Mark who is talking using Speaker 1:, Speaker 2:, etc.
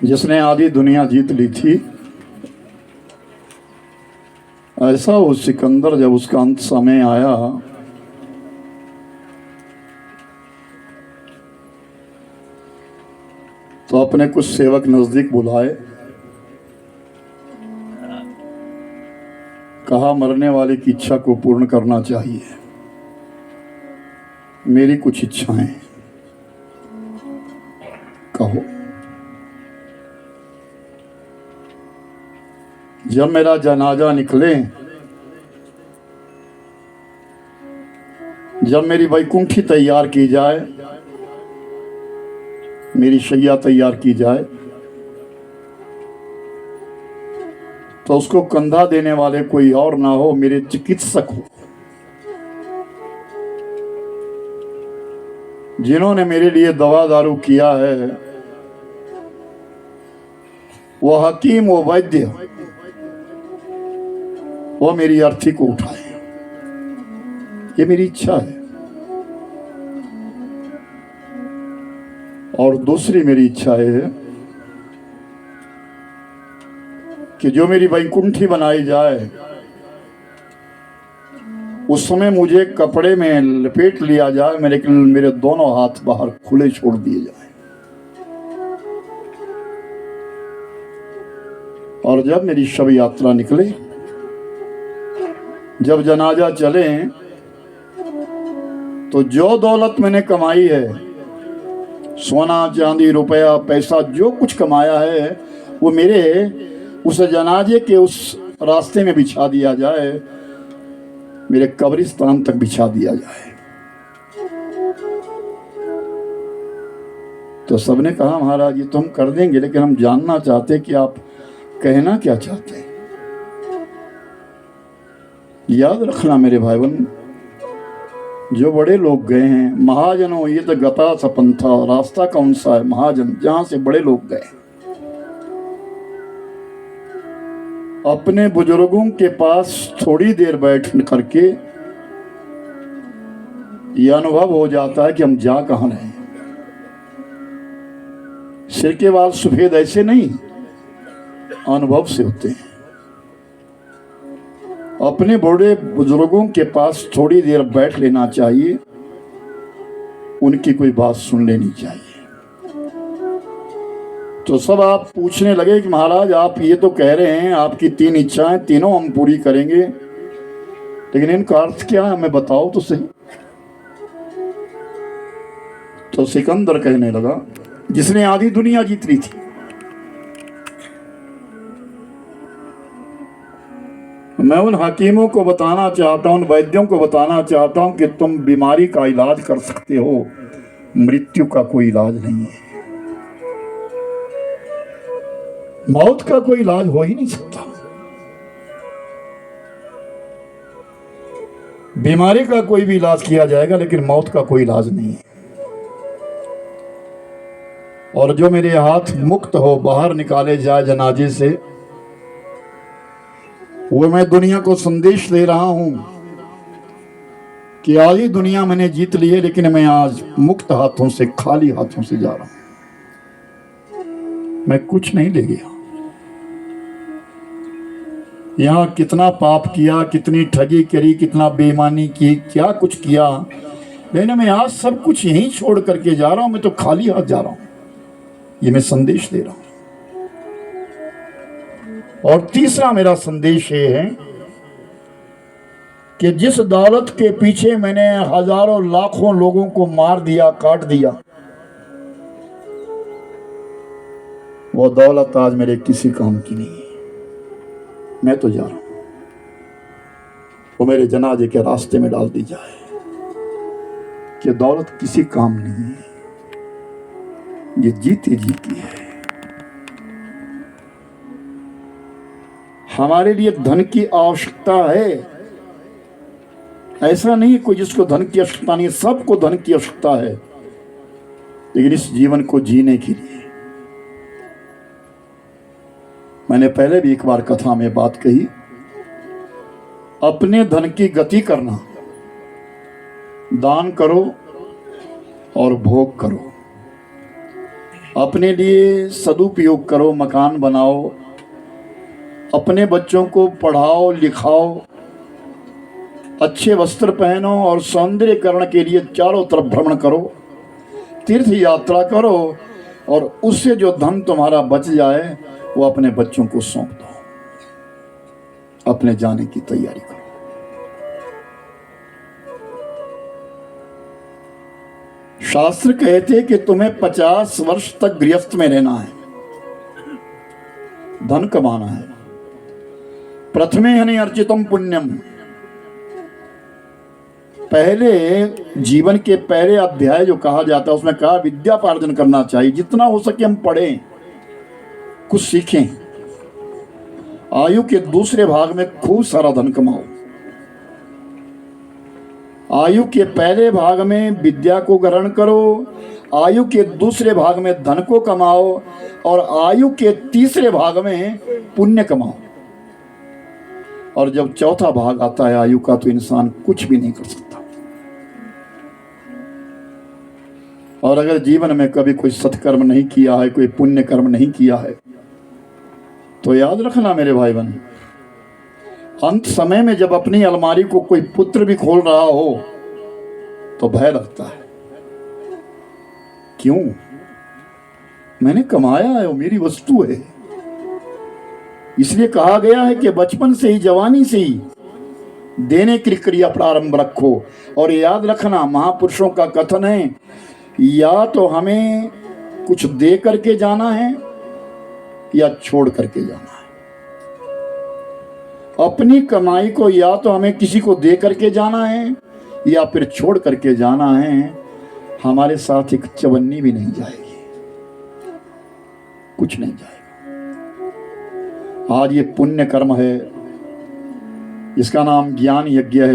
Speaker 1: जिसने आधी दुनिया जीत ली थी, ऐसा वो सिकंदर जब उसका अंत समय आया तो अपने कुछ सेवक नजदीक बुलाए, कहा मरने वाले की इच्छा को पूर्ण करना चाहिए, मेरी कुछ इच्छाएं कहो। जब मेरा जनाजा निकले, जब मेरी वैकुंठी तैयार की जाए, मेरी शैया तैयार की जाए, तो उसको कंधा देने वाले कोई और ना हो, मेरे चिकित्सक हो, जिन्होंने मेरे लिए दवा दारू किया है, वो हकीम, वो वैद्य, वो मेरी अर्थी को उठाए। ये मेरी इच्छा है। और दूसरी मेरी इच्छा है कि जो मेरी वैकुंठी बनाई जाए, उस समय मुझे कपड़े में लपेट लिया जाए, मेरे दोनों हाथ बाहर खुले छोड़ दिए जाए। और जब मेरी शव यात्रा निकले, जब जनाजा चले, तो जो दौलत मैंने कमाई है, सोना चांदी रुपया पैसा जो कुछ कमाया है, वो मेरे उस जनाजे के उस रास्ते में बिछा दिया जाए, मेरे कब्रिस्तान तक बिछा दिया जाए। तो सबने कहा महाराज ये तो हम कर देंगे, लेकिन हम जानना चाहते कि आप कहना क्या चाहते हैं। याद रखना मेरे भाई बहन, जो बड़े लोग गए हैं, महाजनों ये तो गता सपंथा, रास्ता कौन सा है महाजन, जहां से बड़े लोग गए। अपने बुजुर्गों के पास थोड़ी देर बैठ करके यह अनुभव हो जाता है कि हम जा कहां रहे हैं। सिर के बाल सफेद ऐसे नहीं, अनुभव से होते हैं। अपने बड़े बुजुर्गों के पास थोड़ी देर बैठ लेना चाहिए, उनकी कोई बात सुन लेनी चाहिए। तो सब आप पूछने लगे कि महाराज आप ये तो कह रहे हैं आपकी 3 इच्छाएं, तीनों हम पूरी करेंगे, लेकिन इनका अर्थ क्या है हमें बताओ तो सही। तो सिकंदर कहने लगा, जिसने आधी दुनिया जीत ली थी, मैं उन हकीमों को बताना चाहता हूं, उन वैद्यों को बताना चाहता हूं कि तुम बीमारी का इलाज कर सकते हो, मृत्यु का कोई इलाज नहीं है। मौत का कोई इलाज हो ही नहीं सकता। बीमारी का कोई भी इलाज किया जाएगा, लेकिन मौत का कोई इलाज नहीं है। और जो मेरे हाथ मुक्त हो, बाहर निकाले जाए जनाजे से, वो मैं दुनिया को संदेश दे रहा हूं कि आधी दुनिया मैंने जीत ली है, लेकिन मैं आज मुक्त हाथों से, खाली हाथों से जा रहा हूं। मैं कुछ नहीं ले गया। यहां कितना पाप किया, कितनी ठगी करी, कितना बेईमानी की, क्या कुछ किया, लेकिन मैं आज सब कुछ यहीं छोड़ करके जा रहा हूं। मैं तो खाली हाथ जा रहा हूं, ये मैं संदेश दे रहा हूं। और तीसरा मेरा संदेश ये है कि जिस दौलत के पीछे मैंने हजारों लाखों लोगों को मार दिया, काट दिया, वो दौलत आज मेरे किसी काम की नहीं है। मैं तो जा रहा हूं, वो मेरे जनाजे के रास्ते में डाल दी जाए कि दौलत किसी काम नहीं है, ये जीती जीती है। हमारे लिए धन की आवश्यकता है, ऐसा नहीं कोई जिसको धन की आवश्यकता नहीं है, सबको धन की आवश्यकता है, लेकिन इस जीवन को जीने के लिए। मैंने पहले भी एक बार कथा में बात कही, अपने धन की गति करना, दान करो और भोग करो। अपने लिए सदुपयोग करो, मकान बनाओ, अपने बच्चों को पढ़ाओ लिखाओ, अच्छे वस्त्र पहनो और सौंदर्यकरण के लिए चारों तरफ भ्रमण करो, तीर्थ यात्रा करो और उससे जो धन तुम्हारा बच जाए वो अपने बच्चों को सौंप दो। अपने जाने की तैयारी करो। शास्त्र कहते कि तुम्हें 50 वर्ष तक गृहस्थ में रहना है, धन कमाना है। प्रथमे हनि अर्चितम पुण्यम, पहले जीवन के पहले अध्याय जो कहा जाता है उसमें कहा विद्या पार्जन करना चाहिए, जितना हो सके हम पढ़ें, कुछ सीखें। आयु के दूसरे भाग में खूब सारा धन कमाओ। आयु के पहले भाग में विद्या को ग्रहण करो, आयु के दूसरे भाग में धन को कमाओ और आयु के तीसरे भाग में पुण्य कमाओ। और जब चौथा भाग आता है आयु का तो इंसान कुछ भी नहीं कर सकता। और अगर जीवन में कभी कोई सत्कर्म नहीं किया है, कोई पुण्य कर्म नहीं किया है, तो याद रखना मेरे भाई बहन, अंत समय में जब अपनी अलमारी को कोई पुत्र भी खोल रहा हो तो भय लगता है। क्यों? मैंने कमाया है, वो मेरी वस्तु है। इसलिए कहा गया है कि बचपन से ही, जवानी से ही देने की क्रिया प्रारंभ रखो। और याद रखना, महापुरुषों का कथन है, या तो हमें कुछ दे करके जाना है या छोड़ करके जाना है। अपनी कमाई को या तो हमें किसी को दे करके जाना है या फिर छोड़ करके जाना है। हमारे साथ एक चवन्नी भी नहीं जाएगी, कुछ नहीं जाएगा। आज ये पुण्य कर्म है, इसका नाम ज्ञान यज्ञ है।